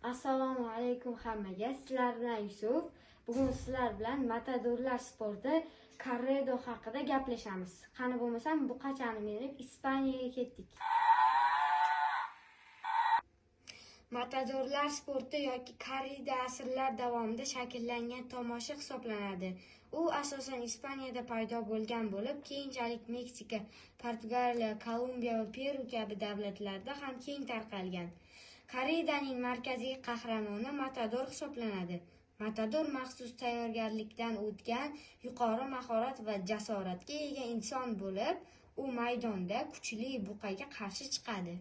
Assalomu alaykum hammaga. Sizlar bilan Yusuf. Bugun sizlar bilan matadorlar sporti korrido haqida gaplashamiz. Qani bo'lmasam buqachani minib Ispaniyaga ketdik. Matadorlar sporti yoki korrida asrlar davomida shakllangan tomosha hisoblanadi. U asosan Ispaniyada paydo bo'lgan bo'lib, keyinchalik Meksika, Portugaliya, Kolumbiya va Peru kabi davlatlarda ham keng tarqalgan. Korridaning markaziy qahramoni matador hisoblanadi. Matador maxsus tayyorgarlikdan o'tgan, yuqori mahorat va jasoratga ega inson bo'lib, u maydonda kuchli buqaga qarshi chiqadi.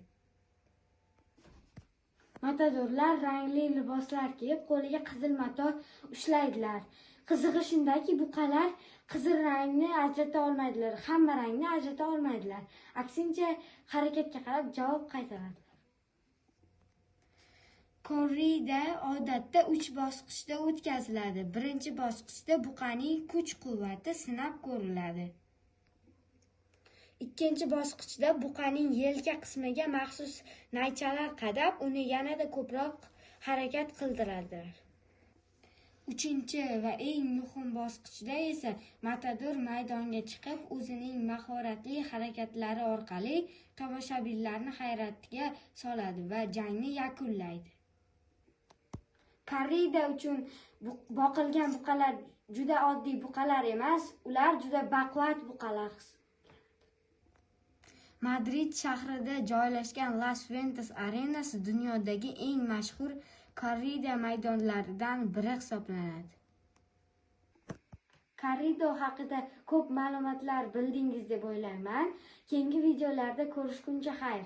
Matadorlar rangli liboslar kiyib, qo'liga qizil mato ushlaydilar. Qizig'i shundaki, buqalar qizil rangni ajrata olmaydilar, hamma rangni ajrata olmaydilar. Aksincha, harakatga qarab javob qaytaradi. Korrida odatda 3 bosqichda o'tkaziladi. Birinchi bosqichda buqaning kuch-quvvati sinab ko'riladi. Ikkinchi bosqichda buqaning yelka qismiga maxsus naychalar qadab, uni yanada ko'proq harakat qildiradilar. Uchinchi va eng muhim bosqichda esa matador maydonga chiqib, o'zining mahoratli harakatlari orqali tomoshabinlarni hayratga soladi va jangni yakunlaydi. Korrida uchun boqilgan buqalar juda oddiy buqalar emas, ular juda baquvvat buqalar. Madrid shahrida joylashgan Las Ventas arenasi dunyodagi eng mashhur korrida maydonlaridan biri hisoblanadi. Korrido haqida ko'p ma'lumotlar bildingiz deb o'ylayman. Keyingi videolarda ko'rishguncha xayr.